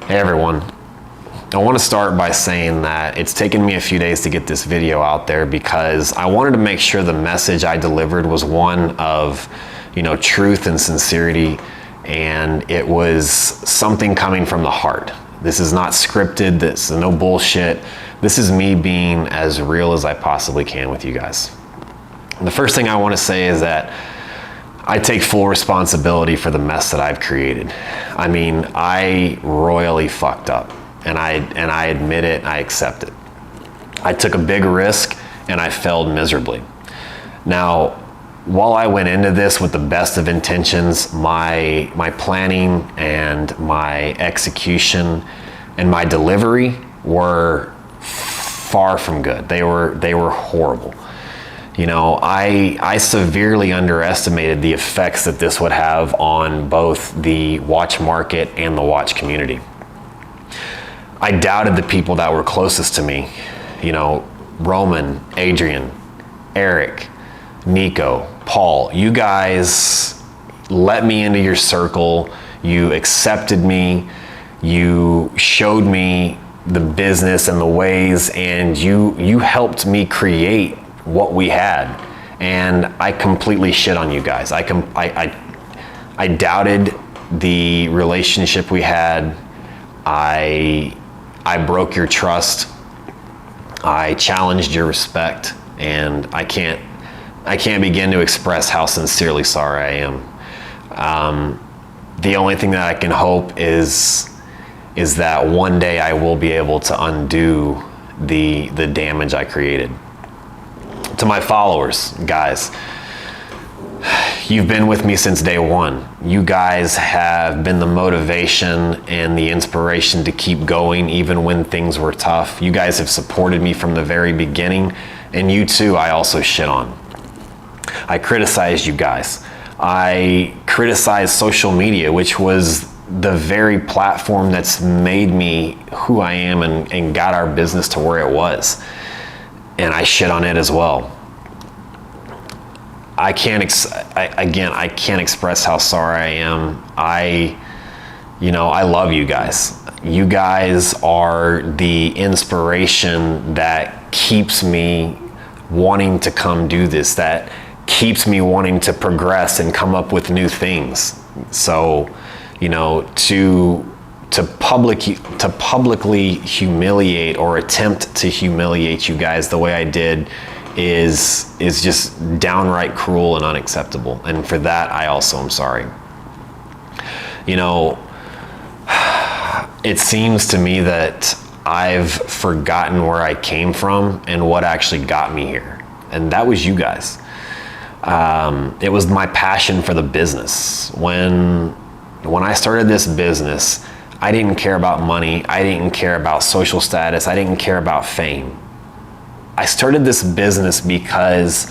Hey everyone, I want to start by saying that it's taken me a few days to get this video out there because I wanted to make sure the message I delivered was one of, truth and sincerity, and it was something coming from the heart. This is not scripted, this is no bullshit. This is me being as real as I possibly can with you guys. And the first thing I want to say is that I take full responsibility for the mess that I've created. I mean, I royally fucked up, and I admit it, I accept it. I took a big risk and I failed miserably. Now, while I went into this with the best of intentions, my planning and my execution and my delivery were far from good. They were horrible. I severely underestimated the effects that this would have on both the watch market and the watch community. I doubted the people that were closest to me, Roman, Adrian, Eric, Nico, Paul. You guys let me into your circle. You accepted me. You showed me the business and the ways, and you helped me create what we had, and I completely shit on you guys. I doubted the relationship we had. I broke your trust. I challenged your respect, and I can't begin to express how sincerely sorry I am. The only thing that I can hope is that one day I will be able to undo the damage I created. To my followers, guys, you've been with me since day one. You guys have been the motivation and the inspiration to keep going even when things were tough. You guys have supported me from the very beginning, and you too, I also shit on. I criticized you guys. I criticized social media, which was the very platform that's made me who I am and got our business to where it was. And I shit on it as well. I can't express how sorry I am. I love you guys. You guys are the inspiration that keeps me wanting to come do this, that keeps me wanting to progress and come up with new things. So, to publicly humiliate or attempt to humiliate you guys the way I did is just downright cruel and unacceptable. And for that, I also am sorry. It seems to me that I've forgotten where I came from and what actually got me here. And that was you guys. It was my passion for the business. When I started this business, I didn't care about money. I didn't care about social status. I didn't care about fame. I started this business because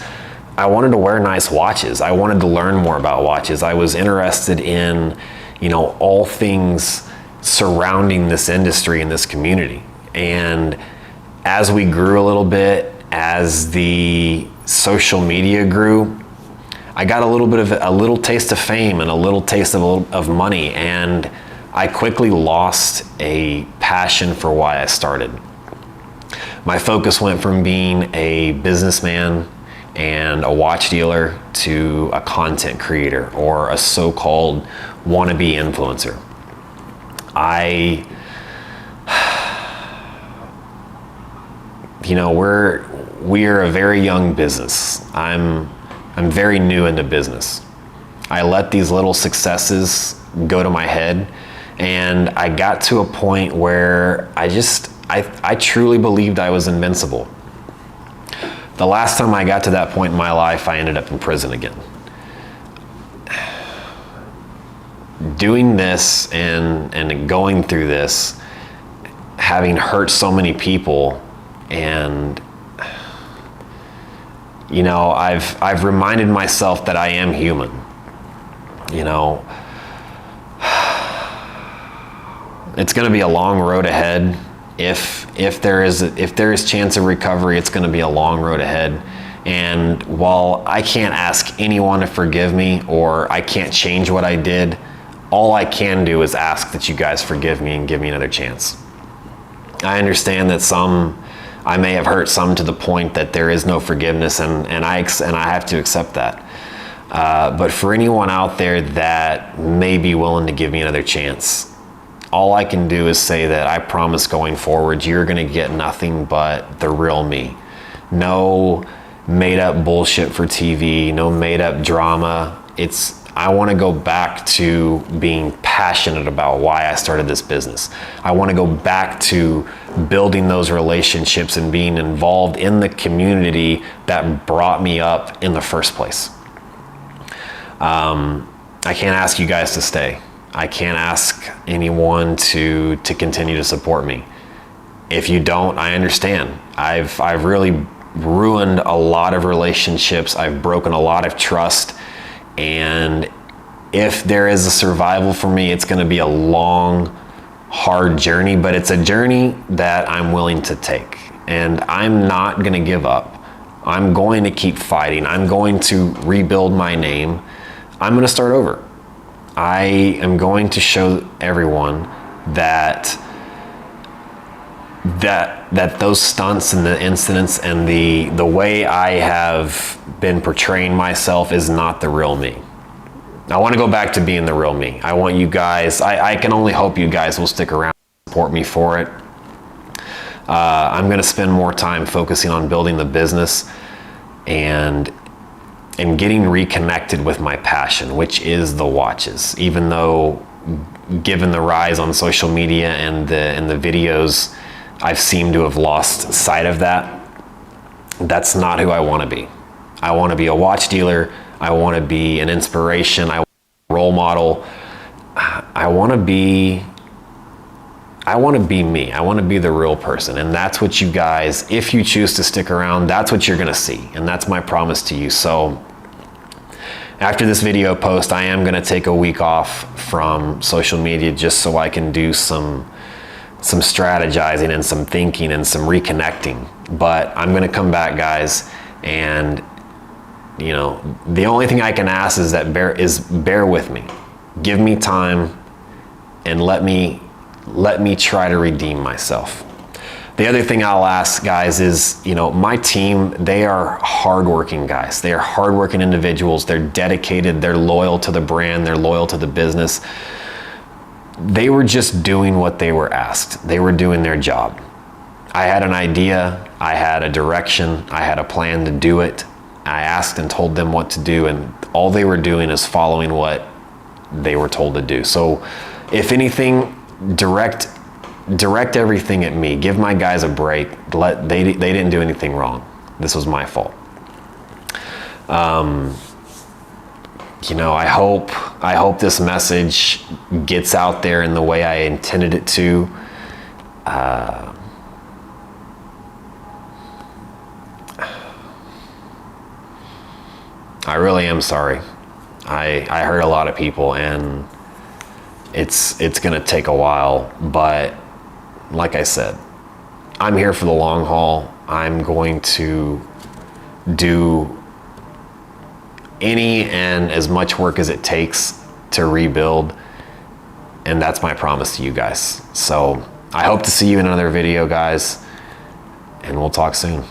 I wanted to wear nice watches. I wanted to learn more about watches. I was interested in, all things surrounding this industry and this community. And as we grew a little bit, as the social media grew, I got a little taste of fame and a little taste of money, and I quickly lost a passion for why I started. My focus went from being a businessman and a watch dealer to a content creator or a so-called wannabe influencer. We're a very young business. I'm very new into business. I let these little successes go to my head, and I got to a point where I truly believed I was invincible. The last time I got to that point in my life, I ended up in prison again. Doing this and going through this, having hurt so many people, and I've reminded myself that I am human. It's going to be a long road ahead. If there is chance of recovery, it's going to be a long road ahead. And while I can't ask anyone to forgive me, or I can't change what I did, all I can do is ask that you guys forgive me and give me another chance. I understand that I may have hurt some to the point that there is no forgiveness, and I have to accept that. But for anyone out there that may be willing to give me another chance, all I can do is say that I promise going forward, you're gonna get nothing but the real me. No made up bullshit for TV, no made up drama. I want to go back to being passionate about why I started this business. I want to go back to building those relationships and being involved in the community that brought me up in the first place. I can't ask you guys to stay. I can't ask anyone to continue to support me. If you don't, I understand. I've really ruined a lot of relationships. I've broken a lot of trust. And if there is a survival for me, it's going to be a long, hard journey, but it's a journey that I'm willing to take. And I'm not going to give up. I'm going to keep fighting. I'm going to rebuild my name. I'm going to start over. I am going to show everyone that those stunts and the incidents and the way I have been portraying myself is not the real me. I want to go back to being the real me. I want you guys, I can only hope you guys will stick around and support me for it. I'm going to spend more time focusing on building the business and getting reconnected with my passion, which is the watches. Even though, given the rise on social media and the videos, I've seemed to have lost sight of that. That's not who I want to be. I want to be a watch dealer. I want to be an inspiration. I want to be a role model. I want to be me. I want to be the real person. And that's what you guys, if you choose to stick around, that's what you're going to see. And that's my promise to you. So after this video post, I am going to take a week off from social media just so I can do some strategizing and some thinking and some reconnecting. But I'm going to come back, guys, and you know, the only thing I can ask is that bear with me. Give me time and let me try to redeem myself. The other thing I'll ask, guys, is, you know, my team, they are hardworking guys. They are hardworking individuals. They're dedicated. They're loyal to the brand. They're loyal to the business. They were just doing what they were asked. They were doing their job. I had an idea. I had a direction. I had a plan to do it. I asked and told them what to do, and all they were doing is following what they were told to do. So if anything, direct everything at me. Give my guys a break. They didn't do anything wrong. This was my fault. You know, I hope this message gets out there in the way I intended it to. I really am sorry. I hurt a lot of people, and it's gonna take a while, but like I said, I'm here for the long haul. I'm going to do any and as much work as it takes to rebuild, and that's my promise to you guys. So I hope to see you in another video, guys, and we'll talk soon.